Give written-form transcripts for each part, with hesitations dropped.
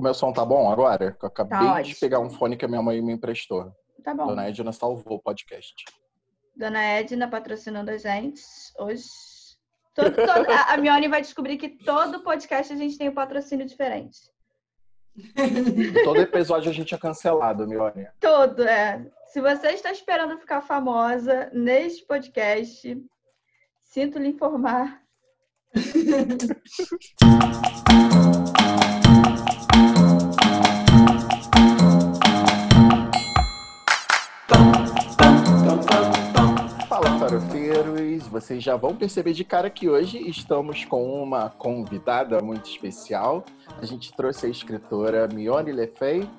O meu som tá bom agora? Eu Tá acabei de ótimo. pegar um fone que a minha mãe me emprestou. Tá bom. Dona Edna salvou o podcast. Dona Edna patrocinando a gente hoje. A Mione vai descobrir que todo podcast a gente tem um patrocínio diferente. E todo episódio a gente é cancelado, Mione. Todo, é. Se você está esperando ficar famosa neste podcast, sinto lhe informar. Fala, farofeiros! Vocês já vão perceber de cara que hoje estamos com uma convidada muito especial. A gente trouxe a escritora Mione Lefebvre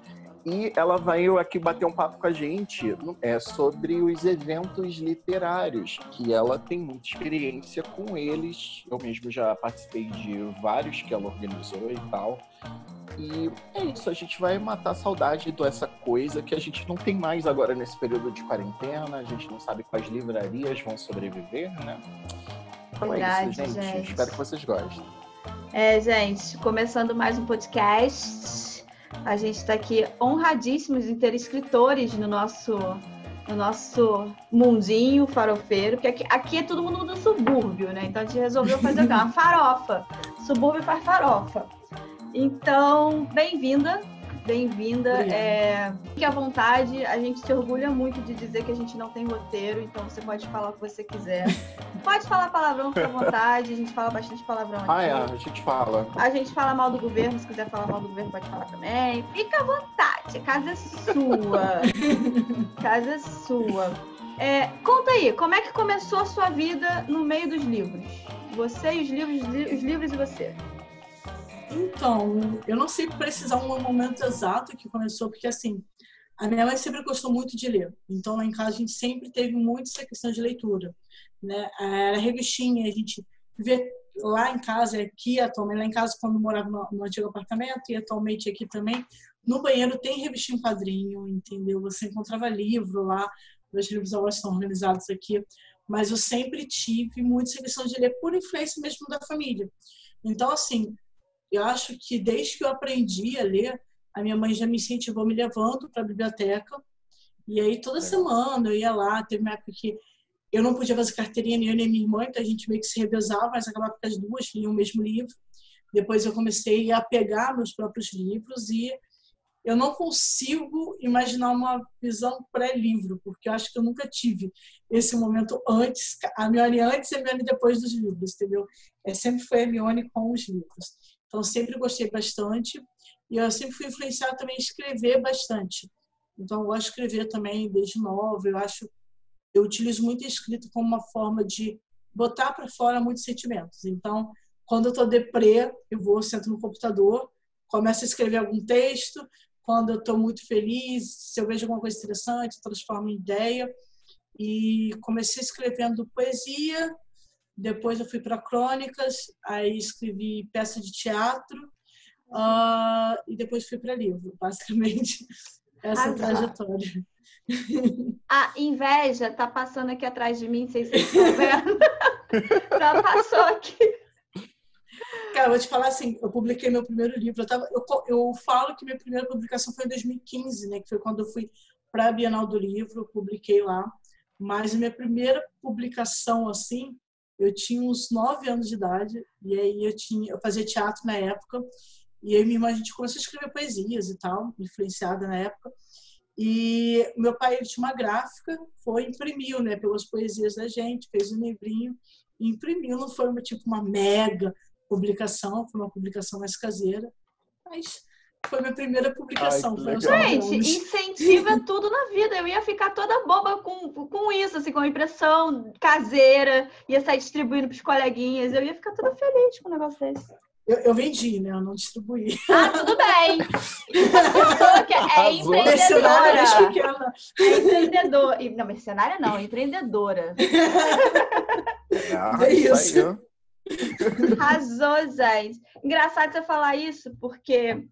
e ela veio aqui bater um papo com a gente sobre os eventos literários, que ela tem muita experiência com eles. Eu mesmo já participei de vários que ela organizou e tal. E é isso, a gente vai matar a saudade dessa coisa que a gente não tem mais agora nesse período de quarentena, a gente não sabe quais livrarias vão sobreviver, né? Então Verdade, é isso, gente. Espero que vocês gostem. Gente, começando mais um podcast. A gente está aqui honradíssimos em ter escritores no nosso mundinho farofeiro, porque aqui é todo mundo do subúrbio, né? Então a gente resolveu fazer uma farofa. Subúrbio faz farofa. Então, bem-vinda. Fique à vontade. A gente se orgulha muito de dizer que a gente não tem roteiro, então você pode falar o que você quiser. Pode falar palavrão, fique à vontade. A gente fala bastante palavrão aqui. A gente fala. A gente fala mal do governo, se quiser falar mal do governo, pode falar também. Fica à vontade, a casa é sua. Casa é sua. Conta aí, como é que começou a sua vida no meio dos livros? Você e os livros e você. Então, eu não sei precisar um momento exato que começou, porque assim, a minha mãe sempre gostou muito de ler. Então, lá em casa a gente sempre teve muito essa questão de leitura, né? Era revistinha, a gente vê lá em casa, aqui atualmente, lá em casa quando eu morava no antigo apartamento e atualmente aqui também, no banheiro tem revistinha em quadrinho, entendeu? Você encontrava livro lá, os livros agora estão organizados aqui, mas eu sempre tive muita essa questão de ler por influência mesmo da família. Então, assim, eu acho que desde que eu aprendi a ler, a minha mãe já me incentivou me levando para a biblioteca. E aí toda semana eu ia lá. Teve uma época que eu não podia fazer carteirinha nem eu nem minha irmã, então a gente meio que se revezava, mas acabava que as duas liam o mesmo livro. Depois eu comecei a pegar meus próprios livros e eu não consigo imaginar uma visão pré-livro, porque eu acho que eu nunca tive esse momento antes, a Mione antes e a Mione depois dos livros, entendeu? Sempre foi a Mione com os livros. Então, sempre gostei bastante e eu sempre fui influenciada também a escrever bastante. Então, eu gosto de escrever também desde nova. Eu utilizo muito a escrita como uma forma de botar para fora muitos sentimentos. Então, quando eu estou deprê, sento no computador, começo a escrever algum texto. Quando eu estou muito feliz, se eu vejo alguma coisa interessante, transformo em ideia. E comecei escrevendo poesia. Depois eu fui para crônicas, aí escrevi peça de teatro e depois fui para livro, basicamente essa trajetória. A inveja tá passando aqui atrás de mim, não sei se vocês estão vendo. Já passou aqui. Cara, eu vou te falar assim, eu publiquei meu primeiro livro, eu falo que minha primeira publicação foi em 2015, né, que foi quando eu fui para a Bienal do Livro, eu publiquei lá, mas a minha primeira publicação, assim, eu tinha uns 9 anos de idade, e aí eu fazia teatro na época, e aí minha irmã, a gente começou a escrever poesias e tal, influenciada na época, e meu pai, ele tinha uma gráfica, imprimiu, né, pegou as poesias da gente, fez um livrinho, e imprimiu, não foi uma mega publicação, foi uma publicação mais caseira, mas foi minha primeira publicação. Gente, incentiva tudo na vida. Eu ia ficar toda boba com isso, assim, com a impressão caseira, ia sair distribuindo para os coleguinhas. Eu ia ficar toda feliz com um negócio desse. Eu vendi, né? Eu não distribuí. Tudo bem. É empreendedora. É empreendedora. Não, mercenária não, é empreendedora. É isso. Arrasou, gente. Engraçado você falar isso, porque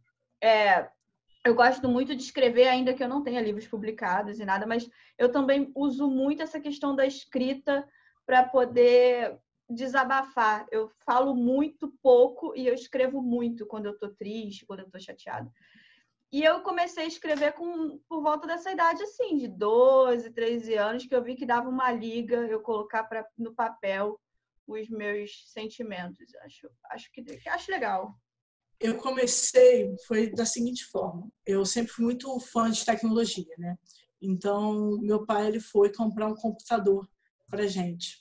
eu gosto muito de escrever, ainda que eu não tenha livros publicados e nada, mas eu também uso muito essa questão da escrita para poder desabafar. Eu falo muito pouco e eu escrevo muito quando eu tô triste, quando eu tô chateada. E eu comecei a escrever por volta dessa idade, assim, de 12, 13 anos, que eu vi que dava uma liga eu colocar no papel os meus sentimentos. Acho legal. Eu comecei, foi da seguinte forma. Eu sempre fui muito fã de tecnologia, né? Então, meu pai ele foi comprar um computador pra gente.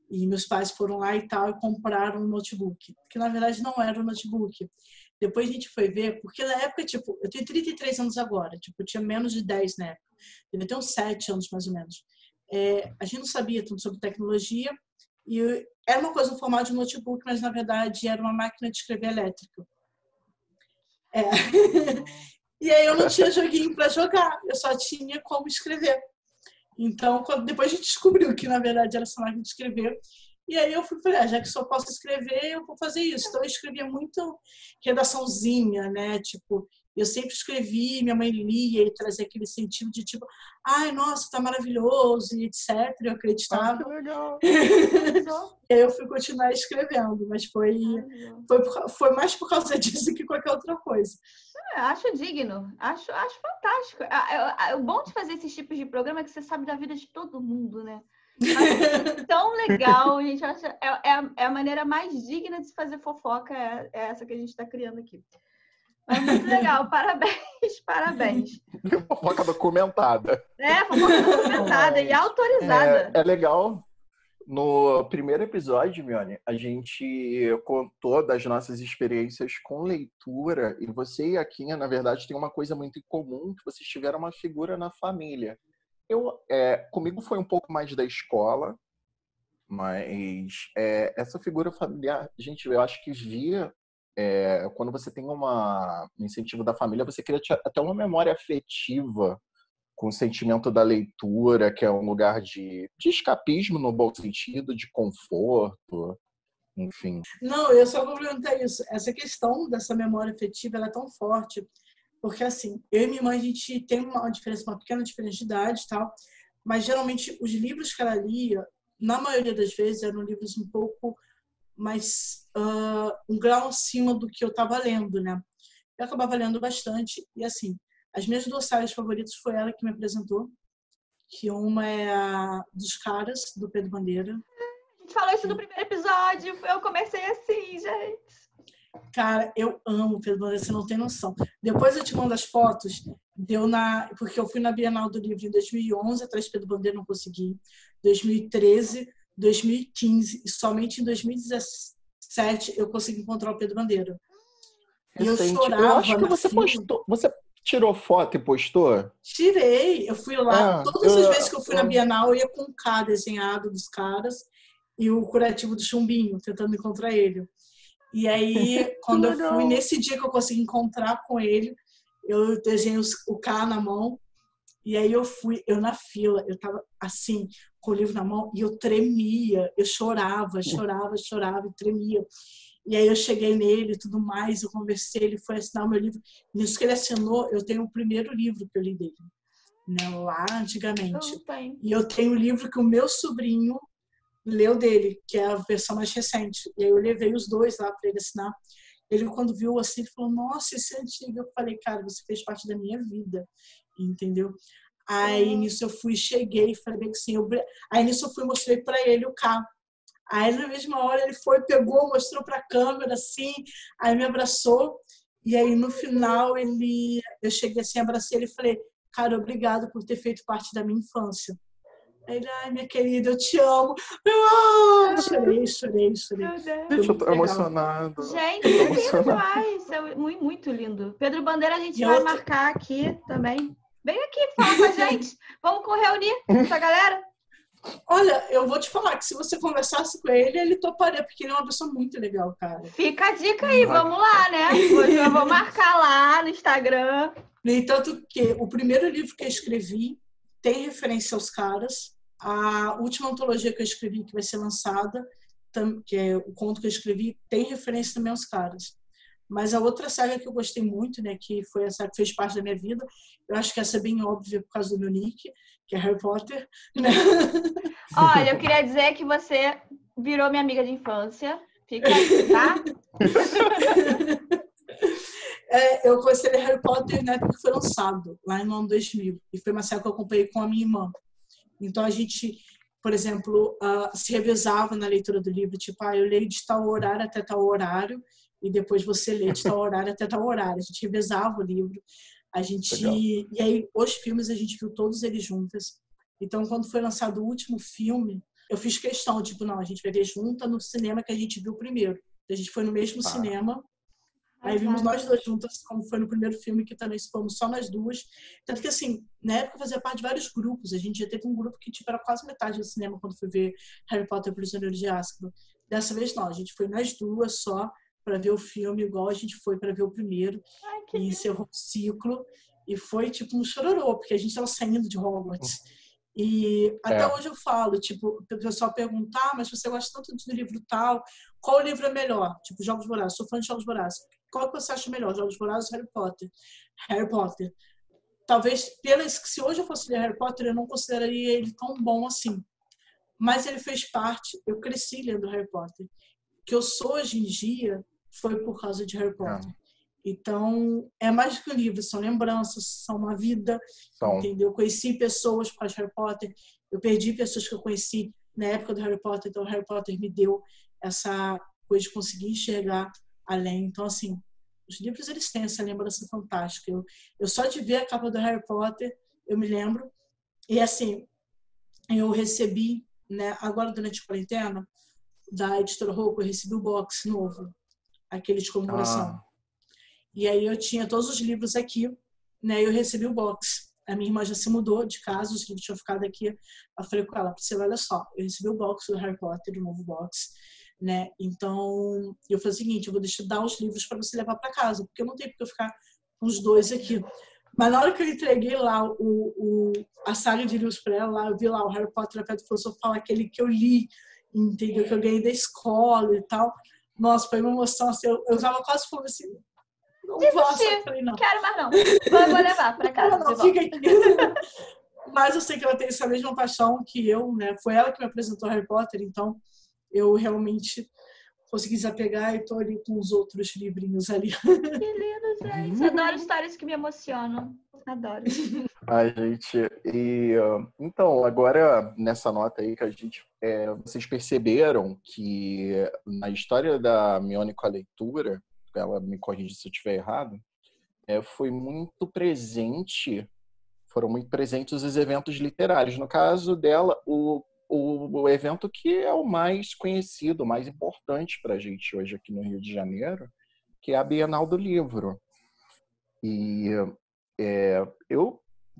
E meus pais foram lá e tal e compraram um notebook. Que, na verdade, não era um notebook. Depois a gente foi ver, porque na época, tipo, eu tenho 33 anos agora. Tipo, eu tinha menos de 10 na época. Devia ter uns 7 anos, mais ou menos. A gente não sabia tudo sobre tecnologia. E era uma coisa no formato de notebook, mas, na verdade, era uma máquina de escrever elétrica. E aí eu não tinha joguinho para jogar, eu só tinha como escrever. Então, depois a gente descobriu que, na verdade, era essa máquina de escrever. E aí eu falei, já que só posso escrever, eu vou fazer isso. Então, eu escrevia muito redaçãozinha, né? Tipo, eu sempre escrevi, minha mãe lia e trazia aquele sentido de tipo, ai, nossa, tá maravilhoso, e etc. Eu acreditava. Que legal. E aí eu fui continuar escrevendo, mas foi mais por causa disso que qualquer outra coisa. Acho digno, acho fantástico. O bom de fazer esses tipos de programa é que você sabe da vida de todo mundo, né? Acho tão legal, gente. É a maneira mais digna de se fazer fofoca, é essa que a gente está criando aqui. Mas muito legal, parabéns. Fofoca documentada. Fofoca documentada e autorizada. É legal. No primeiro episódio, Mione, a gente contou das nossas experiências com leitura e você e a Quinha, na verdade, tem uma coisa muito em comum, que vocês tiveram uma figura na família. Comigo foi um pouco mais da escola, mas essa figura familiar, gente, eu acho que via quando você tem um incentivo da família, você cria até uma memória afetiva com o sentimento da leitura, que é um lugar de escapismo no bom sentido, de conforto, enfim. Não, eu só complementar isso. Essa questão dessa memória afetiva, ela é tão forte, porque assim, eu e minha mãe, a gente tem uma pequena diferença de idade e tal, mas geralmente os livros que ela lia, na maioria das vezes, eram livros um pouco mais, um grau acima do que eu estava lendo, né? Eu acabava lendo bastante, e assim, as minhas 2 sagas favoritas foi ela que me apresentou, que uma é a dos Caras, do Pedro Bandeira. A gente falou isso no primeiro episódio, eu comecei assim, gente. Cara, eu amo o Pedro Bandeira, você não tem noção. Depois eu te mando as fotos, porque eu fui na Bienal do Livro em 2011, atrás de Pedro Bandeira não consegui, 2013, 2015, e somente em 2017 eu consegui encontrar o Pedro Bandeira. E eu chorava. Eu acho que você postou. Você tirou foto e postou? Tirei. Eu fui lá. Todas as vezes que eu fui na Bienal, eu ia com um K desenhado dos Caras e o curativo do Chumbinho, tentando encontrar ele. E aí, quando eu fui, nesse dia que eu consegui encontrar com ele, eu desenhei o K na mão. E aí eu na fila, eu tava assim, com o livro na mão, e eu tremia. Eu chorava e tremia. E aí eu cheguei nele e tudo mais, eu conversei, ele foi assinar o meu livro. Nisso que ele assinou, eu tenho o primeiro livro que eu li dele, né, lá antigamente. E eu tenho o livro que o meu sobrinho leu dele, que é a versão mais recente. E aí eu levei os 2 lá para ele assinar. Ele, quando viu assim, ele falou, nossa, esse é antigo. Eu falei, cara, você fez parte da minha vida, entendeu? Aí nisso eu cheguei e falei que sim. Aí nisso eu fui e mostrei para ele o K. Aí, na mesma hora, ele foi, pegou, mostrou para a câmera, assim, aí me abraçou. E aí, no final, eu cheguei assim, abracei ele e falei, cara, obrigado por ter feito parte da minha infância. Aí ele, ai, minha querida, eu te amo. Chorei. Gente, eu tô emocionado. Gente, é lindo demais. É muito lindo. Pedro Bandeira, a gente vai marcar aqui também. Vem aqui falar com a gente. Vamos reunir essa galera. Olha, eu vou te falar que se você conversasse com ele, ele toparia, porque ele é uma pessoa muito legal, cara. Fica a dica aí, vamos lá, né? Eu vou marcar lá no Instagram. No entanto, que o primeiro livro que eu escrevi tem referência aos Caras. A última antologia que eu escrevi, que vai ser lançada, que é o conto que eu escrevi, tem referência também aos Caras. Mas a outra saga que eu gostei muito, né, que foi essa que fez parte da minha vida, eu acho que essa é bem óbvia por causa do meu nick, que é Harry Potter, né? Olha, eu queria dizer que você virou minha amiga de infância. Fica aí, tá? Eu comecei a ler Harry Potter na época que foi lançado, lá no ano 2000. E foi uma série que eu acompanhei com a minha irmã. Então, a gente, por exemplo, se revezava na leitura do livro. Tipo, eu leio de tal horário até tal horário, e depois você lê de tal horário até tal horário. A gente revezava o livro. Legal. E aí, os filmes, a gente viu todos eles juntas. Então, quando foi lançado o último filme, eu fiz questão, tipo, não, a gente vai ver junta no cinema que a gente viu primeiro. A gente foi no mesmo cinema. Aí vimos nós duas juntas, como foi no primeiro filme, que também fomos só nós duas. Tanto que, assim, na época eu fazia parte de vários grupos. A gente já teve um grupo que, tipo, era quase metade do cinema quando foi ver Harry Potter e o Prisioneiro de Azkaban. Dessa vez, não. A gente foi nós duas só para ver o filme, igual a gente foi para ver o primeiro. E encerrou o ciclo. E foi, tipo, um chororô, porque a gente estava saindo de Hogwarts. E até hoje eu falo, tipo, o pessoal perguntar, mas você gosta tanto do livro tal, qual livro é melhor? Tipo, Jogos Vorazes. Sou fã de Jogos Vorazes. Qual que você acha melhor, Jogos Vorazes ou Harry Potter? Harry Potter. Talvez, se hoje eu fosse ler Harry Potter, eu não consideraria ele tão bom assim. Mas ele fez parte, eu cresci lendo Harry Potter. O que eu sou hoje em dia foi por causa de Harry Potter. Então, é mais do que um livro, são lembranças, são uma vida, entendeu? Eu conheci pessoas por causa de Harry Potter, eu perdi pessoas que eu conheci na época do Harry Potter, então Harry Potter me deu essa coisa de conseguir enxergar além. Então, assim, os livros, eles têm essa lembrança fantástica. Eu só de ver a capa do Harry Potter, eu me lembro. E, assim, eu recebi, né, agora durante a quarentena, da Editora Rocco, eu recebi o box novo, aquele de comemoração. E aí eu tinha todos os livros aqui, né, eu recebi o box. A minha irmã já se mudou de casa, os livros tinham ficado aqui. Eu falei com ela, Priscila, olha só, eu recebi o box do Harry Potter, o novo box, né? Então, eu falei o seguinte, eu vou dar os livros para você levar para casa, porque eu não tenho porque eu ficar com os dois aqui. Mas na hora que eu entreguei lá a saga de livros para ela, eu vi lá o Harry Potter, a Pedra Filosofal, aquele que eu li, entendeu? Que eu ganhei da escola e tal. Nossa, foi uma emoção, assim, eu tava quase falando assim, não posso, falei, não. Quero mais não. Vou levar para casa. Não, fica aqui. Mas eu sei que ela tem essa mesma paixão que eu, né? Foi ela que me apresentou Harry Potter, então eu realmente consegui desapegar e tô ali com os outros livrinhos ali. Que lindo, gente. Adoro histórias que me emocionam. Adoro. A gente... então, agora, nessa nota aí que a gente... vocês perceberam que na história da Mione com a leitura, ela me corrige se eu estiver errado, foi muito presente, foram muito presentes os eventos literários. No caso dela, o evento que é o mais conhecido, o mais importante para a gente hoje aqui no Rio de Janeiro, que é a Bienal do Livro. E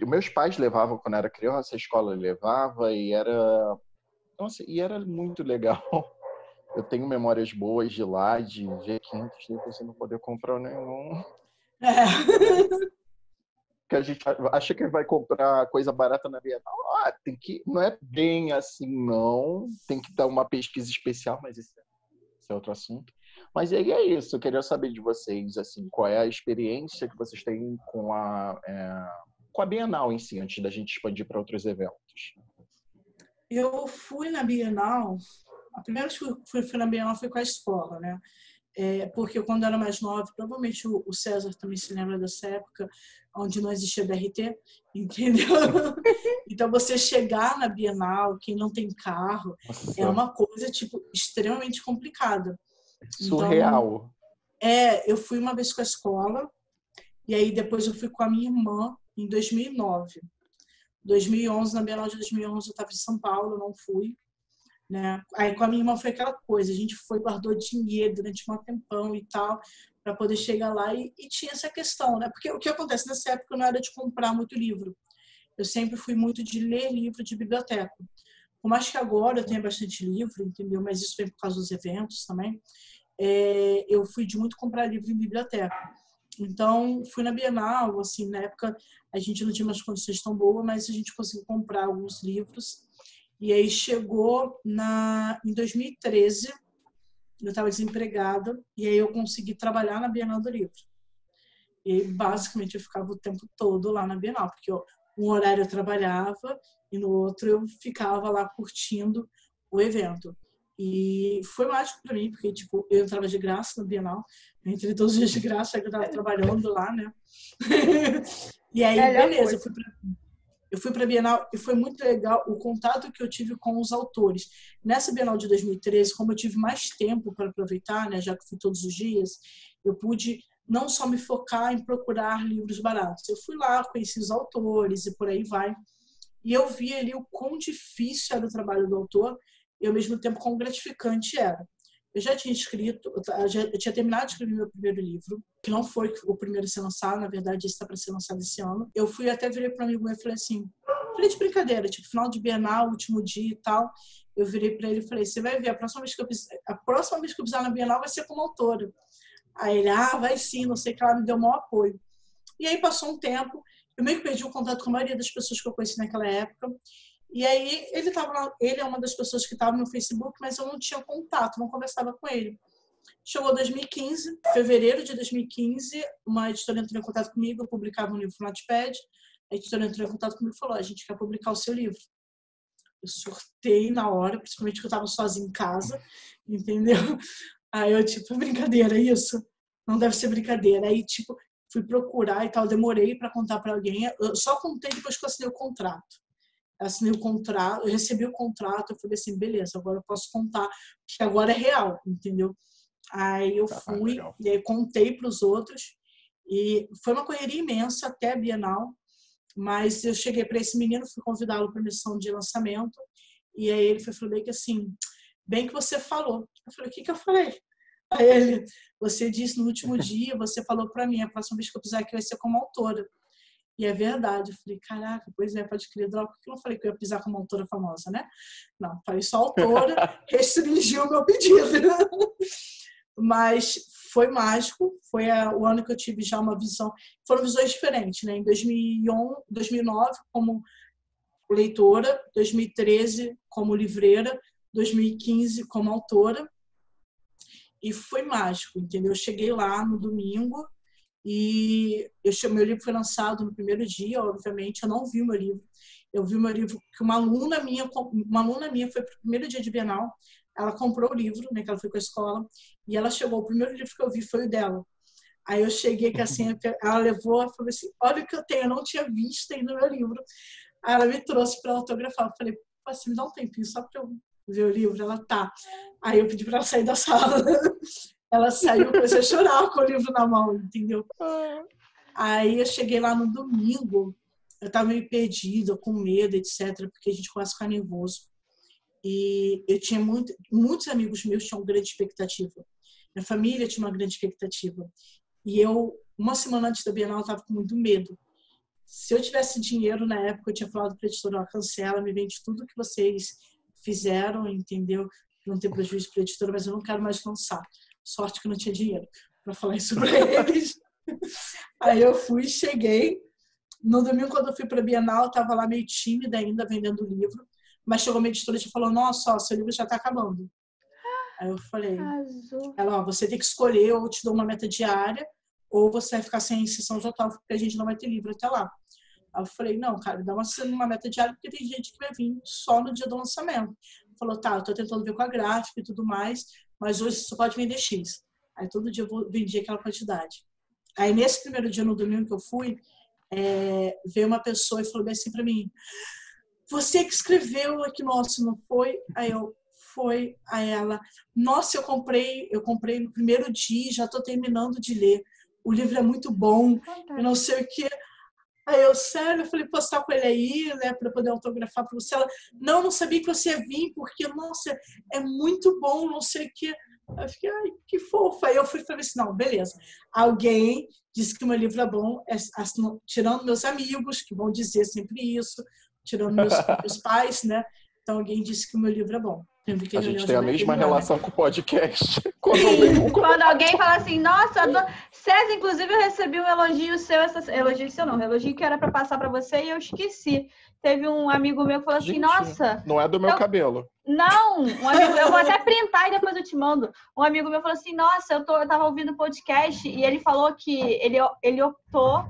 meus pais levavam quando era criança, a escola levava e era muito legal. Eu tenho memórias boas de lá, de ver 500 livros e não poder comprar nenhum. Que a gente acha que vai comprar coisa barata na Bienal. Não é bem assim, não. Tem que dar uma pesquisa especial, mas esse é outro assunto. Mas aí é isso. Eu queria saber de vocês, assim, qual é a experiência que vocês têm com a Bienal em si, antes da gente expandir para outros eventos. Eu fui na Bienal... A primeira vez que eu fui na Bienal foi com a escola, né? Porque quando eu era mais nova, provavelmente o César também se lembra dessa época, onde não existia BRT, entendeu? Então, você chegar na Bienal, quem não tem carro, é uma coisa, tipo, extremamente complicada. Surreal. Então, eu fui uma vez com a escola, e aí depois eu fui com a minha irmã em 2009. 2011, na Bienal de 2011, eu estava em São Paulo, não fui. Né? Aí com a minha irmã foi aquela coisa, a gente guardou dinheiro durante um tempão e tal, para poder chegar lá e tinha essa questão, né? Porque o que acontece nessa época não era de comprar muito livro, eu sempre fui muito de ler livro de biblioteca, por mais que agora eu tenha bastante livro, entendeu? Mas isso vem por causa dos eventos também, eu fui de muito comprar livro em biblioteca. Então fui na Bienal, assim, na época a gente não tinha umas condições tão boas, mas a gente conseguiu comprar alguns livros. E aí chegou em 2013, eu estava desempregada, e aí eu consegui trabalhar na Bienal do Livro. E basicamente eu ficava o tempo todo lá na Bienal, porque um horário eu trabalhava e no outro eu ficava lá curtindo o evento. E foi mágico para mim, porque, tipo, eu entrava de graça no Bienal, entre todos os dias de graça, já que eu estava trabalhando lá, né? E aí, beleza, eu fui para a Bienal e foi muito legal o contato que eu tive com os autores. Nessa Bienal de 2013, como eu tive mais tempo para aproveitar, né, já que fui todos os dias, eu pude não só me focar em procurar livros baratos. Eu fui lá, conheci os autores e por aí vai. E eu vi ali o quão difícil era o trabalho do autor e, ao mesmo tempo, quão gratificante era. Eu já tinha escrito, eu tinha terminado de escrever meu primeiro livro, que não foi o primeiro a ser lançado, na verdade, esse está para ser lançado esse ano. Eu fui até virei para um amigo meu e falei assim, falei de brincadeira, tipo, final de Bienal, último dia e tal. Eu virei para ele e falei, você vai ver, a próxima vez que eu pisar na Bienal vai ser como autora. Aí ele, vai sim, não sei o que, ela me deu o maior apoio. E aí passou um tempo, eu meio que perdi o contato com a maioria das pessoas que eu conheci naquela época. E aí ele é uma das pessoas que estava no Facebook, mas eu não tinha contato, não conversava com ele. Chegou 2015, fevereiro de 2015, uma editora entrou em contato comigo, eu publicava um livro no Notepad, a editora entrou em contato comigo e falou, a gente quer publicar o seu livro. Eu surtei na hora, principalmente que eu estava sozinha em casa, entendeu? Aí eu, tipo, brincadeira, isso? Não deve ser brincadeira. Aí, tipo, fui procurar e tal, demorei para contar para alguém, eu só contei depois que eu assinei o contrato. Assinei o contrato, eu recebi o contrato, eu falei assim, beleza, agora eu posso contar, porque agora é real, entendeu? Aí eu fui, e aí contei para os outros, e foi uma correria imensa até a Bienal, mas eu cheguei para esse menino, fui convidá-lo para a missão de lançamento, e aí ele falou bem que assim, bem que você falou. Eu falei, o que eu falei? Aí ele, você disse no último dia, você falou para mim, a próxima vez que eu pisar aqui vai ser como autora. E é verdade. Eu falei, caraca, pois é, pode crer, droga, porque eu não falei que eu ia pisar como autora famosa, né? Não, falei só autora, restringiu o meu pedido. Mas foi mágico, foi o ano que eu tive já uma visão, foram visões diferentes, né? Em 2009 como leitora, 2013 como livreira, 2015 como autora, e foi mágico, entendeu? Eu cheguei lá no domingo, e meu livro foi lançado no primeiro dia, obviamente, eu não vi o meu livro. Eu vi o meu livro que uma aluna minha foi para o primeiro dia de Bienal, ela comprou o livro, né, que ela foi com a escola, e ela chegou, o primeiro livro que eu vi foi o dela. Aí eu cheguei, que assim, ela levou, ela falou assim, olha o que eu tenho, eu não tinha visto ainda o meu livro. Aí ela me trouxe para autografar, eu falei, você me dá um tempinho só para eu ver o livro? Ela, tá. Aí eu pedi para ela sair da sala. Ela saiu, comecei a chorar com o livro na mão, entendeu? Aí eu cheguei lá no domingo, eu estava meio perdida, com medo, etc., porque a gente começa a ficar nervoso. E eu tinha muitos amigos meus tinham grande expectativa. Minha família tinha uma grande expectativa. E eu, uma semana antes da Bienal, estava com muito medo. Se eu tivesse dinheiro na época, eu tinha falado para a editora, cancela, me vende tudo que vocês fizeram, entendeu? Não ter prejuízo para a editora, mas eu não quero mais lançar. Sorte que eu não tinha dinheiro para falar isso para eles. Aí eu fui, cheguei. No domingo, quando eu fui para a Bienal, eu estava lá meio tímida ainda, vendendo o livro. Mas chegou uma editora e falou, nossa, seu livro já está acabando. Aí eu falei, ela, você tem que escolher, ou eu te dou uma meta diária, ou você vai ficar sem sessão de autógrafo, porque a gente não vai ter livro até lá. Aí eu falei, não, cara, dá uma meta diária, porque tem gente que vai vir só no dia do lançamento. Falou, tá, eu tô tentando ver com a gráfica e tudo mais, mas hoje você só pode vender X. Aí todo dia eu vendia aquela quantidade. Aí nesse primeiro dia, no domingo que eu fui, veio uma pessoa e falou bem assim pra mim, você que escreveu aqui, nossa, não foi? Aí eu, foi. Aí ela, nossa, eu comprei no primeiro dia, já tô terminando de ler. O livro é muito bom, eu não sei o que. Aí eu, sério, eu falei, posso estar com ele aí, né, para poder autografar para você. Ela, não sabia que você ia vir, porque, nossa, é muito bom, não sei o que. Eu fiquei, ai, que fofa. Aí eu fui e falei assim, não, beleza. Alguém disse que o meu livro é bom, tirando meus amigos, que vão dizer sempre isso, tirando meus pais, né? Então alguém disse que o meu livro é bom. A gente tem a mesma relação com o podcast. Quando alguém fala assim, nossa, César, inclusive eu recebi um elogio seu, elogio que era para passar para você e eu esqueci. Teve um amigo meu que falou assim, nossa... Não é do meu cabelo. Não, um amigo, eu vou até printar e depois eu te mando. Um amigo meu falou assim, nossa, eu tava ouvindo o podcast e ele falou que ele optou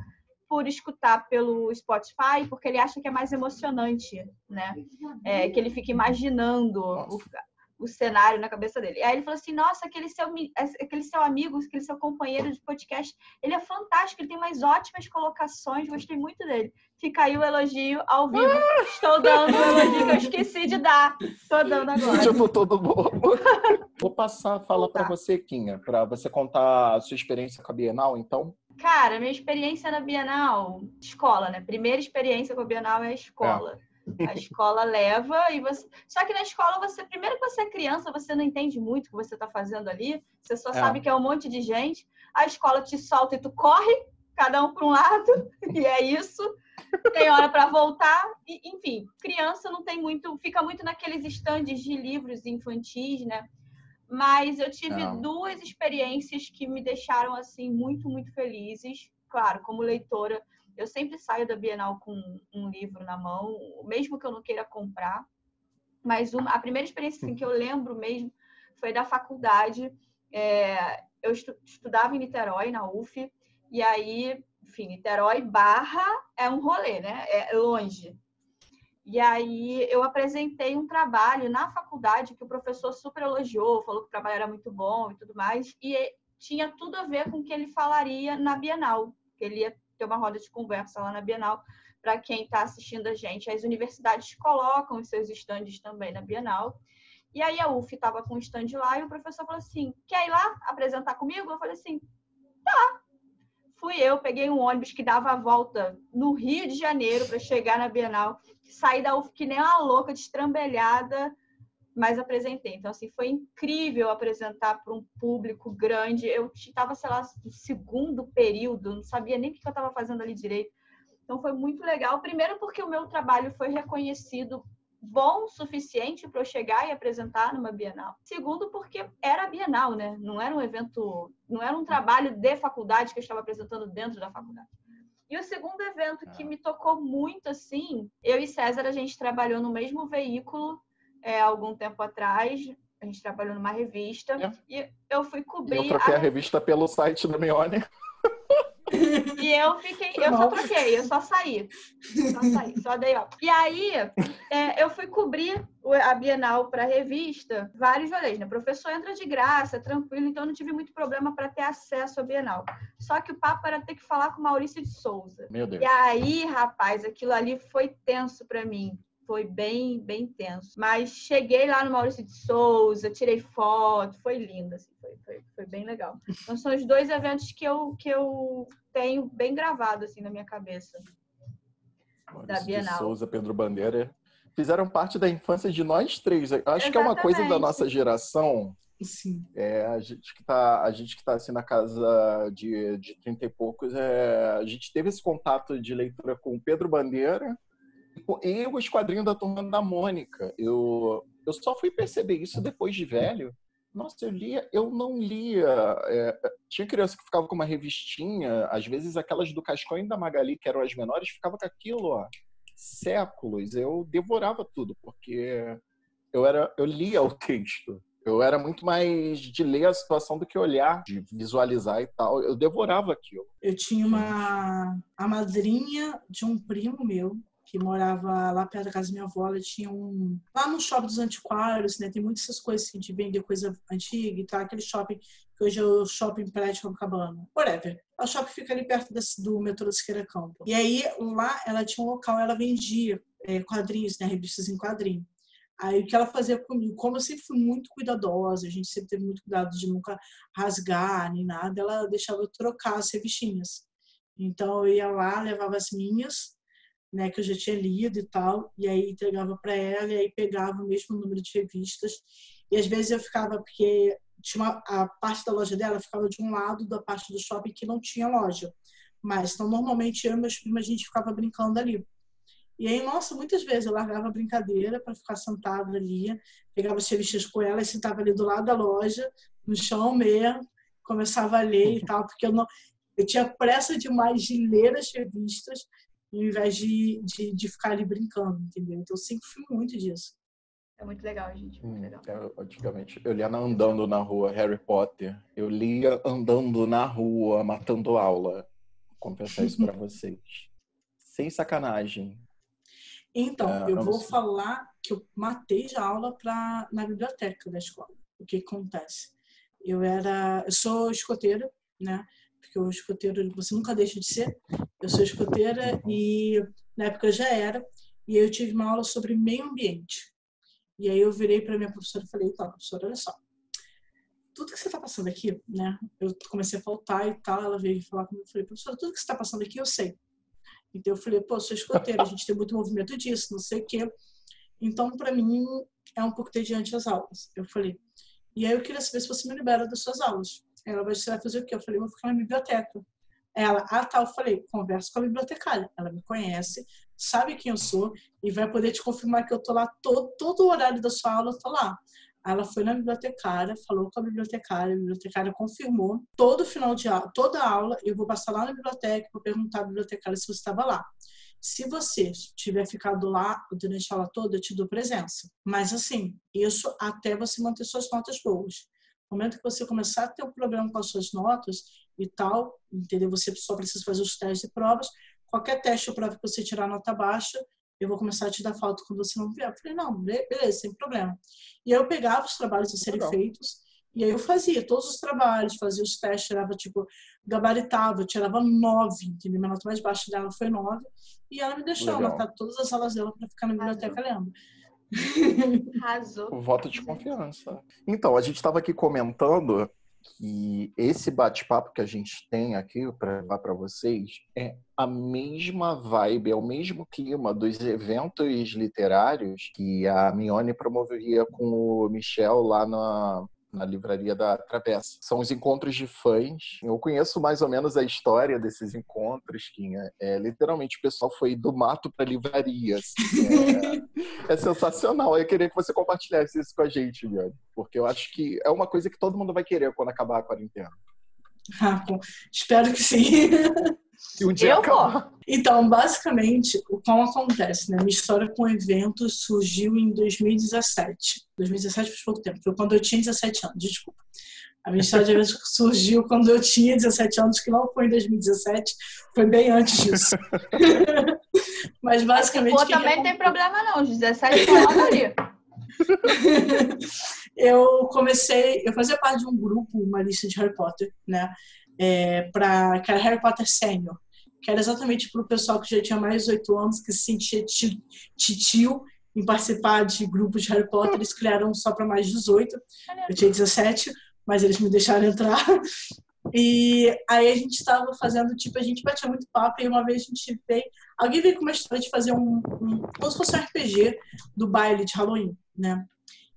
por escutar pelo Spotify, porque ele acha que é mais emocionante, né? Que ele fica imaginando o cenário na cabeça dele. Aí ele falou assim, nossa, aquele seu amigo, aquele seu companheiro de podcast, ele é fantástico, ele tem umas ótimas colocações, gostei muito dele. Fica aí o elogio ao vivo. Estou dando o elogio que eu esqueci de dar. Estou dando agora. Eu tô todo bobo. Vou passar a fala para você, Quinha, para você contar a sua experiência com a Bienal, então. Cara, minha experiência na Bienal, escola, né? Primeira experiência com a Bienal é a escola. A escola leva e você... Só que na escola, primeiro que você é criança, você não entende muito o que você está fazendo ali. Você só sabe que é um monte de gente. A escola te solta e tu corre, cada um para um lado. E é isso. Tem hora para voltar. E, enfim, criança não tem muito... Fica muito naqueles estandes de livros infantis, né? Mas eu tive duas experiências que me deixaram, assim, muito, muito felizes. Claro, como leitora... Eu sempre saio da Bienal com um livro na mão, mesmo que eu não queira comprar. Mas a primeira experiência assim, que eu lembro mesmo foi da faculdade. Eu estudava em Niterói, na UF, e aí, enfim, Niterói barra é um rolê, né? É longe. E aí eu apresentei um trabalho na faculdade que o professor super elogiou, falou que o trabalho era muito bom e tudo mais, e tinha tudo a ver com o que ele falaria na Bienal, que ele ia ter uma roda de conversa lá na Bienal. Para quem está assistindo a gente, as universidades colocam os seus estandes também na Bienal. E aí a UF estava com um stand lá e o professor falou assim, quer ir lá apresentar comigo? Eu falei assim, tá. Fui eu, peguei um ônibus que dava a volta no Rio de Janeiro para chegar na Bienal. Saí da UF que nem uma louca, destrambelhada, mas apresentei. Então, assim, foi incrível apresentar para um público grande. Eu estava, sei lá, no segundo período, não sabia nem o que eu estava fazendo ali direito. Então, foi muito legal. Primeiro, porque o meu trabalho foi reconhecido bom o suficiente para eu chegar e apresentar numa Bienal. Segundo, porque era Bienal, né? Não era um evento, não era um trabalho de faculdade que eu estava apresentando dentro da faculdade. E o segundo evento que me tocou muito, assim, eu e César, a gente trabalhou no mesmo veículo algum tempo atrás. A gente trabalhou numa revista e eu fui cobrir... Eu troquei a revista pelo site da Mione. E eu só troquei, eu só saí, só dei ó. E aí, eu fui cobrir a Bienal para a revista, vários rolês, né? O professor entra de graça, tranquilo, então eu não tive muito problema para ter acesso à Bienal. Só que o papo era ter que falar com o Maurício de Souza. Meu Deus. E aí, rapaz, aquilo ali foi tenso para mim. Foi bem, bem tenso. Mas cheguei lá no Maurício de Souza, tirei foto, foi lindo, assim, foi bem legal. Então, são os dois eventos que eu tenho bem gravado, assim, na minha cabeça. Maurício da Bienal. de Souza, Pedro Bandeira, fizeram parte da infância de nós três. Acho Exatamente. que é uma coisa da nossa geração. Sim. A gente que tá assim na casa de 30 e poucos, a gente teve esse contato de leitura com o Pedro Bandeira e os quadrinhos da Turma da Mônica. Eu só fui perceber isso depois de velho. Nossa, eu não lia. Tinha criança que ficava com uma revistinha, às vezes aquelas do Cascão e da Magali, que eram as menores, ficava com aquilo, ó, séculos. Eu devorava tudo, porque eu lia o texto. Eu era muito mais de ler a situação do que olhar, de visualizar e tal. Eu devorava aquilo. Eu tinha a madrinha de um primo meu, que morava lá perto da casa da minha avó. Ela tinha lá no shopping dos antiquários, né? Tem muitas essas coisas assim, de vender coisa antiga e tal. Aquele shopping que hoje é o shopping Prédio Copacabana. Whatever. O shopping fica ali perto do metrô do Siqueira Campos. E aí, lá, ela tinha um local, ela vendia quadrinhos, né? Revistas em quadrinho. Aí, o que ela fazia comigo, como eu sempre fui muito cuidadosa, a gente sempre teve muito cuidado de nunca rasgar nem nada, ela deixava eu trocar as revistinhas. Então, eu ia lá, levava as minhas, né, que eu já tinha lido e tal, e aí entregava para ela, e aí pegava o mesmo número de revistas. E às vezes eu ficava, porque tinha a parte da loja dela ficava de um lado da parte do shopping que não tinha loja. Mas, então, normalmente, eu e meus primos, a gente ficava brincando ali. E aí, nossa, muitas vezes eu largava a brincadeira para ficar sentada ali, pegava as revistas com ela e sentava ali do lado da loja, no chão mesmo, começava a ler e tal, porque eu tinha pressa demais de ler as revistas, ao invés de ficar ali brincando, entendeu? Então, eu sempre fui muito disso. É muito legal, gente. Muito legal. Antigamente, eu lia andando na rua Harry Potter. Eu lia andando na rua, matando aula. Vou confessar isso para vocês. Sem sacanagem. Então, eu vou falar que eu matei de aula na biblioteca da escola. O que acontece? Eu sou escoteira, né? Porque o escoteiro, você nunca deixa de ser. Eu sou escoteira e na época eu já era. E aí eu tive uma aula sobre meio ambiente. E aí eu virei para minha professora e falei, tá, professora, olha só. Tudo que você está passando aqui, né? Eu comecei a faltar e tal, ela veio falar comigo, eu falei, professora, tudo que você está passando aqui eu sei. Então eu falei, pô, eu sou escoteira, a gente tem muito movimento disso, não sei o quê. Então, para mim, é um pouco tediante as aulas. Eu falei, e aí eu queria saber se você me libera das suas aulas. Ela vai fazer o quê? Eu falei, eu vou ficar na biblioteca. Ela, tá, eu falei, conversa com a bibliotecária. Ela me conhece, sabe quem eu sou e vai poder te confirmar que eu tô lá, todo o horário da sua aula eu tô lá. Ela foi na bibliotecária, falou com a bibliotecária confirmou. Todo final de aula, toda aula, eu vou passar lá na biblioteca para perguntar à bibliotecária se você estava lá. Se você tiver ficado lá durante a aula toda, eu te dou presença. Mas assim, isso até você manter suas notas boas. No momento que você começar a ter um problema com as suas notas e tal, entendeu? Você só precisa fazer os testes e provas. Qualquer teste ou prova que você tirar nota baixa, eu vou começar a te dar falta quando você não vier. Eu falei, não, beleza, sem problema. E aí eu pegava os trabalhos a serem feitos, e aí eu fazia todos os trabalhos, fazia os testes, tirava, tipo, gabaritava, eu tirava 9, entendeu? Minha nota mais baixa dela foi 9, e ela me deixou anotar todas as aulas dela para ficar na biblioteca lendo. Arrasou. O voto de confiança. Então, a gente estava aqui comentando que esse bate-papo que a gente tem aqui para levar para vocês é a mesma vibe, é o mesmo clima dos eventos literários que a Mione promovia com o Michel lá na livraria da Travessa. São os encontros de fãs. Eu conheço mais ou menos a história desses encontros, Quinha. Literalmente o pessoal foi do mato para a livraria. Assim. É sensacional. Eu queria que você compartilhasse isso com a gente, Miane, porque eu acho que é uma coisa que todo mundo vai querer quando acabar a quarentena. Bom, espero que sim. E um dia acabar. Então, basicamente, como acontece, né? Minha história com eventos surgiu em 2017. 2017 faz pouco tempo, foi quando eu tinha 17 anos, desculpa. A minha história de eventos surgiu quando eu tinha 17 anos, que não foi em 2017, foi bem antes disso. Mas basicamente... Pô, também não tem problema não, os 17 anos ali. Eu fazia parte de um grupo, uma lista de Harry Potter, né? Que era Harry Potter Sênior, que era exatamente para o pessoal que já tinha mais de 18 anos, que se sentia titio em participar de grupos de Harry Potter. Eles criaram só para mais de 18. Eu tinha 17, mas eles me deixaram entrar. E aí a gente estava fazendo, tipo, a gente batia muito papo, e uma vez alguém veio com uma história de fazer como se fosse um RPG do baile de Halloween, né?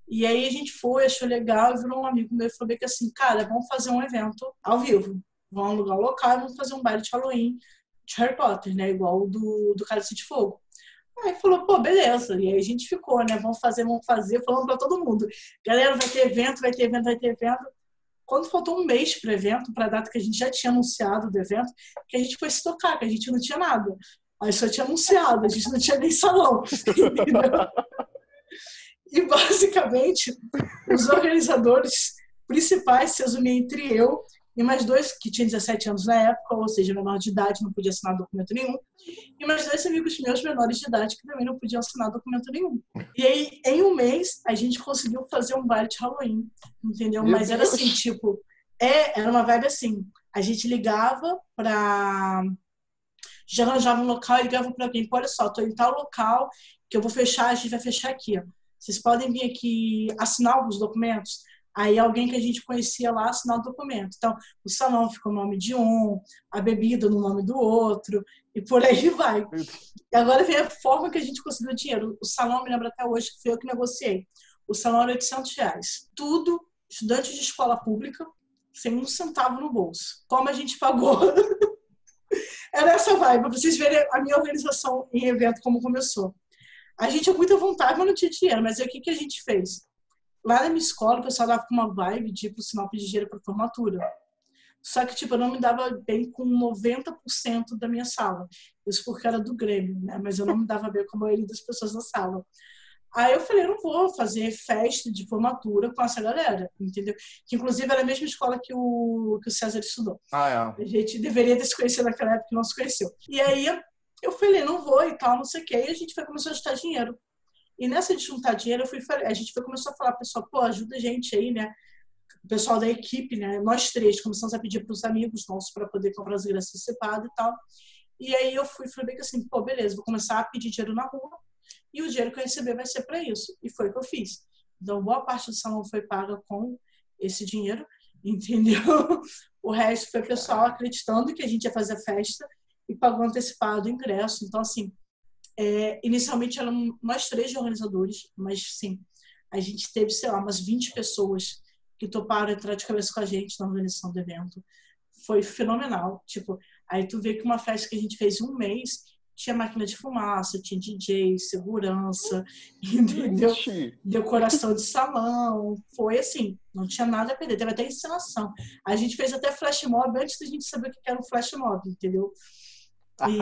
E aí a gente achou legal, virou um amigo meu e falou que assim, cara, vamos fazer um evento ao vivo. Vamos alugar um local e vamos fazer um baile de Halloween de Harry Potter, né? Igual o do Cálice de Fogo. Aí falou, pô, beleza. E aí a gente ficou, né? Vamos fazer, falando pra todo mundo. Galera, vai ter evento. Quando faltou um mês pro evento, pra data que a gente já tinha anunciado do evento, que a gente foi se tocar, que a gente não tinha nada. Aí só tinha anunciado, a gente não tinha nem salão. Entendeu? E, basicamente, os organizadores principais se resumiam entre eu e mais dois que tinham 17 anos na época, ou seja, menor de idade, não podia assinar documento nenhum, e mais dois amigos meus menores de idade que também não podiam assinar documento nenhum. E aí, em um mês, a gente conseguiu fazer um baile de Halloween, entendeu? Mas era assim, tipo, era uma vibe assim, a gente ligava já arranjava um local e ligava para alguém, olha só, tô em tal local que eu vou fechar, a gente vai fechar aqui, ó. Vocês podem vir aqui assinar alguns documentos? Aí alguém que a gente conhecia lá assinar o documento. Então, o salão ficou no nome de um, a bebida no nome do outro, e por aí vai. E agora vem a forma que a gente conseguiu o dinheiro. O salão, me lembro até hoje, que foi eu que negociei. O salão era R$800. Tudo, estudante de escola pública, sem um centavo no bolso. Como a gente pagou? Era essa vibe, para vocês verem a minha organização em evento, como começou. A gente tinha muita vontade, mas não tinha dinheiro. Mas aí o que a gente fez? Lá na minha escola, o pessoal dava com uma vibe de ir pro sinal pedir dinheiro para formatura. Só que, tipo, eu não me dava bem com 90% da minha sala. Isso porque era do Grêmio, né? Mas eu não me dava bem com a maioria das pessoas da sala. Aí eu falei, eu não vou fazer festa de formatura com essa galera, entendeu? Que, inclusive, era a mesma escola que o César estudou. A gente deveria ter se conhecido naquela época e não se conheceu. E aí eu falei, não vou e tal, não sei o quê. E a gente começou a juntar dinheiro. E nessa de juntar dinheiro, a gente começou a falar, pessoal, pô, ajuda a gente aí, né? O pessoal da equipe, né? Nós três começamos a pedir para os amigos nossos para poder comprar os ingressos antecipados e tal. E aí eu falei bem que assim, pô, beleza, vou começar a pedir dinheiro na rua e o dinheiro que eu receber vai ser para isso. E foi o que eu fiz. Então, boa parte do salão foi paga com esse dinheiro, entendeu? O resto foi o pessoal acreditando que a gente ia fazer a festa e pagou antecipado o ingresso. Então, assim, inicialmente eram nós três de organizadores, mas, sim, a gente teve, sei lá, umas 20 pessoas que toparam entrar de cabeça com a gente na organização do evento. Foi fenomenal. Tipo, aí tu vê que uma festa que a gente fez em um mês tinha máquina de fumaça, tinha DJ, segurança, entendeu? Decoração de salão. Foi assim, não tinha nada a perder. Teve até encenação. A gente fez até flash mob antes da gente saber o que era um flash mob, entendeu? E...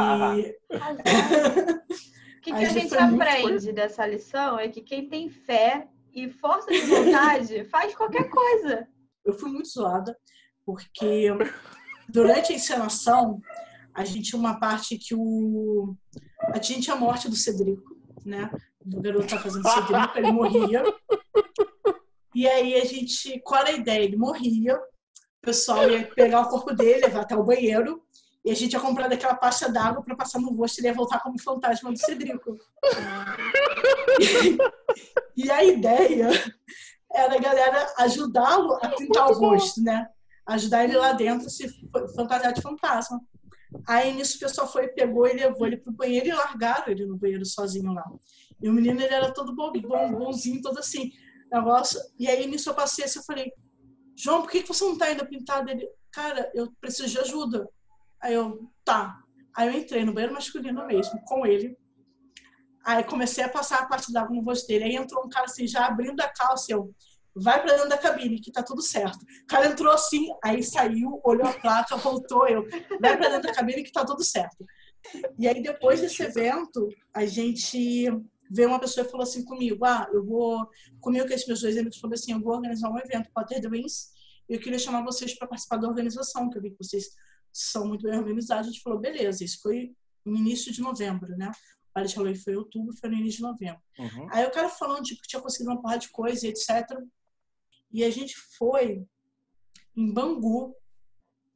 O que a gente aprende dessa lição é que quem tem fé e força de vontade faz qualquer coisa. Eu fui muito zoada, porque durante a encenação, a gente tinha uma parte que a gente tinha a morte do Cedrico, né? O garoto tá fazendo Cedrico, ele morria. E aí a gente, qual era a ideia? Ele morria, o pessoal ia pegar o corpo dele, levar até o banheiro, e a gente ia comprar aquela pasta d'água para passar no rosto e ele ia voltar como fantasma do Cedrico. E a ideia era a galera ajudá-lo a pintar o rosto, né? Ajudar ele lá dentro a se fantasiar de fantasma. Aí nisso o pessoal pegou e levou ele pro banheiro e largaram ele no banheiro sozinho lá. E o menino, ele era todo bonzinho, todo assim, negócio. E aí nisso eu passei assim, eu falei, João, por que você não tá ainda pintado? Ele, cara, eu preciso de ajuda. Aí eu, tá. Aí eu entrei no banheiro masculino mesmo, com ele. Aí comecei a passar a parte d'água no rosto dele. Aí entrou um cara assim, já abrindo a calça, eu, vai pra dentro da cabine, que tá tudo certo. O cara entrou assim, aí saiu, olhou a placa, voltou, eu, vai pra dentro da cabine que tá tudo certo. E aí depois desse evento, a gente veio uma pessoa e falou assim comigo, comigo que esses meus dois amigos, falou assim, eu vou organizar um evento, Potter the Wings, e eu queria chamar vocês para participar da organização, que eu vi que vocês são muito bem organizados. A gente falou, beleza, isso foi no início de novembro, né? O Paris Halloween foi em outubro, foi no início de novembro. Uhum. Aí o cara falando tipo, que tinha conseguido uma porrada de coisa, etc. E a gente foi em Bangu.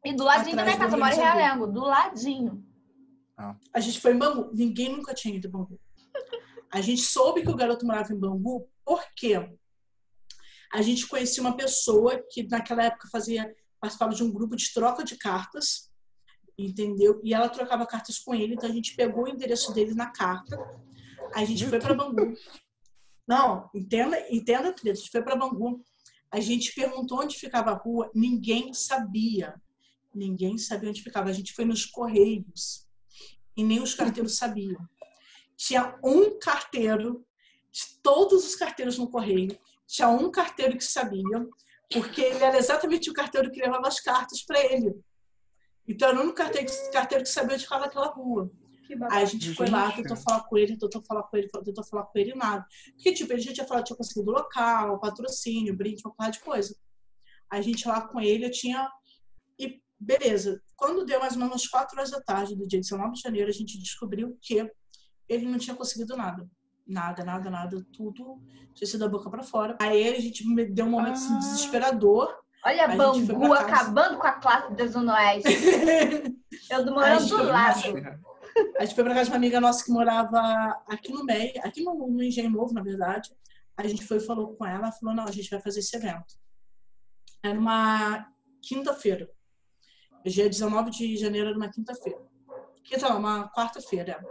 E do ladinho da minha casa, eu moro em Realengo, do ladinho. A gente foi em Bangu. Ninguém nunca tinha ido em Bangu. A gente soube que o garoto morava em Bangu porque a gente conhecia uma pessoa que naquela época participava de um grupo de troca de cartas, entendeu? E ela trocava cartas com ele, então a gente pegou o endereço dele na carta. A gente foi para Bangu. Não, entenda, a gente foi para Bangu. A gente perguntou onde ficava a rua, ninguém sabia. Ninguém sabia onde ficava. A gente foi nos Correios e nem os carteiros sabiam. Tinha um carteiro, de todos os carteiros no Correio, tinha um carteiro que sabia, porque ele era exatamente o carteiro que levava as cartas para ele. Então, era o único carteiro que sabia onde ficava aquela rua. Aí a gente foi lá, tentou falar com ele, e nada. Porque, tipo, ele já tinha falado que tinha conseguido local, patrocínio, brinde, uma porrada de coisa. Aí a gente lá com ele, E beleza. Quando deu mais ou menos 4 horas da tarde do dia 19 de janeiro, a gente descobriu que ele não tinha conseguido nada. Nada. Tudo tinha sido da boca pra fora. Aí a gente deu um momento assim, desesperador. Olha, Bangu acabando com a classe da Zona Oeste. Eu tô morando do lado. A gente foi pra casa de uma amiga nossa que morava aqui no MEI, aqui no Engenho Novo, na verdade. A gente foi e falou com ela, falou, não, a gente vai fazer esse evento. Era uma quinta-feira. Dia 19 de janeiro era uma quinta-feira. Uma quarta-feira.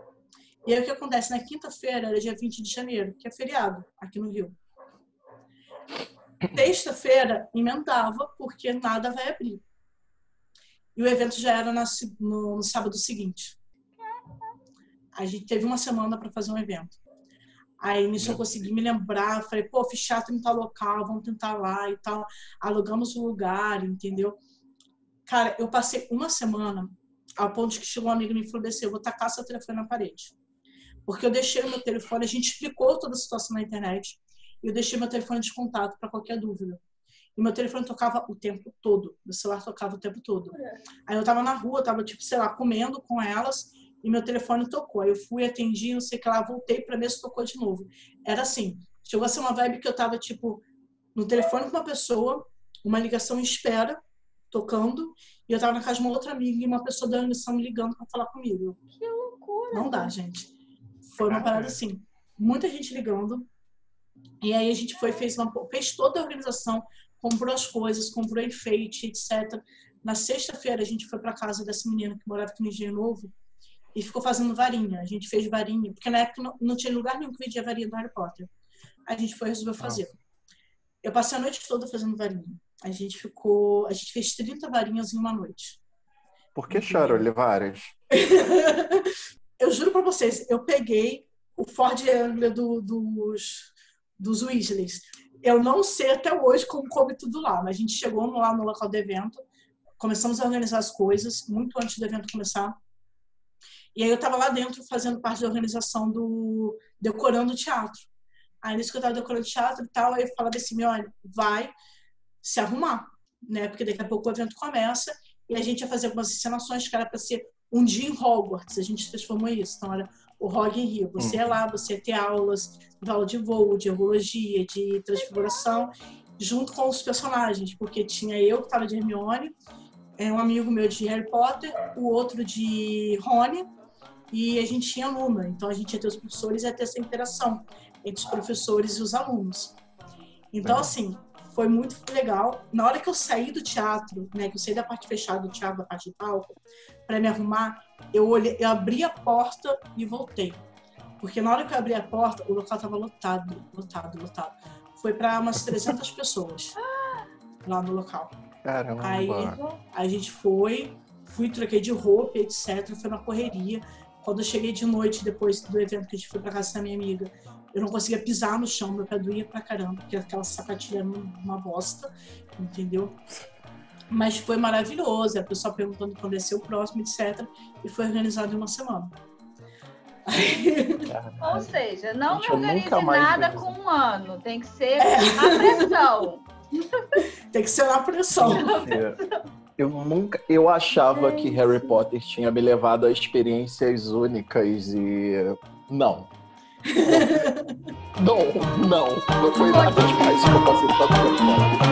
E aí o que acontece? Na quinta-feira era dia 20 de janeiro, que é feriado aqui no Rio. Sexta-feira emendava, porque nada vai abrir. E o evento já era no sábado seguinte. A gente teve uma semana para fazer um evento. Aí nisso eu consegui me lembrar, falei, pô, fiz chato em tal local, vamos tentar lá e tal. Alugamos o lugar, entendeu? Cara, eu passei uma semana ao ponto de que chegou um amigo e me falou assim, eu vou tacar seu telefone na parede. Porque eu deixei o meu telefone, a gente explicou toda a situação na internet, e eu deixei meu telefone de contato para qualquer dúvida. E meu telefone tocava o tempo todo, meu celular tocava o tempo todo. Aí eu tava na rua, tava tipo, sei lá, comendo com elas, e meu telefone tocou. Aí eu fui, atendi, não sei o que lá, voltei pra mesa, tocou de novo. Era assim, chegou a ser uma vibe que eu tava, tipo, no telefone com uma pessoa, uma ligação em espera, tocando, e eu tava na casa de uma outra amiga e uma pessoa da organização me ligando pra falar comigo. Que loucura! Não dá, gente. Foi uma parada assim, muita gente ligando, e aí a gente foi, fez toda a organização, comprou as coisas, comprou enfeite, etc. Na sexta-feira a gente foi pra casa dessa menina que morava aqui no Engenho Novo e ficou fazendo varinha. A gente fez varinha, porque na época não tinha lugar nenhum que vendia varinha do Harry Potter. A gente resolveu fazer. Eu passei a noite toda fazendo varinha. A gente fez 30 varinhas em uma noite. Por que chorou, Olivares? Eu juro pra vocês, eu peguei o Ford Anglia dos Weasleys. Eu não sei até hoje como coube tudo lá, mas a gente chegou lá no local do evento, começamos a organizar as coisas, muito antes do evento começar. E aí eu tava lá dentro fazendo parte da organização decorando o teatro. Aí nisso que eu tava decorando o teatro e tal, aí eu falava assim, olha, vai se arrumar, né? Porque daqui a pouco o evento começa e a gente ia fazer algumas encenações que era para ser um dia em Hogwarts. A gente transformou isso. Então, era o Rogue in Rio. Você ia lá, você ia ter aulas de voo, de herbologia, de transfiguração, junto com os personagens, porque tinha eu que estava de Hermione, um amigo meu de Harry Potter, o outro de Rony, e a gente tinha Luna. Então, a gente ia ter os professores e ia ter essa interação entre os professores e os alunos. Então, assim, foi muito legal. Na hora que eu saí do teatro, né, que eu saí da parte fechada do teatro, da parte de palco, para me arrumar, eu abri a porta e voltei. Porque na hora que eu abri a porta, o local estava lotado. Foi para umas 300 pessoas lá no local. Caramba! Aí a gente fui, troquei de roupa, etc. Foi uma correria. Quando eu cheguei de noite, depois do evento que a gente foi para casa da minha amiga, eu não conseguia pisar no chão, meu pé doía pra caramba, porque aquela sapatilha era uma bosta, entendeu? Mas foi maravilhoso, a pessoa perguntando quando ia ser o próximo, etc. E foi organizado em uma semana. Ou seja, não Gente, me organize nada com um ano, tem que ser a pressão. Tem que ser na pressão. Eu achava que Harry Potter tinha me levado a experiências únicas e... Não foi nada demais que eu passei tanto tempo.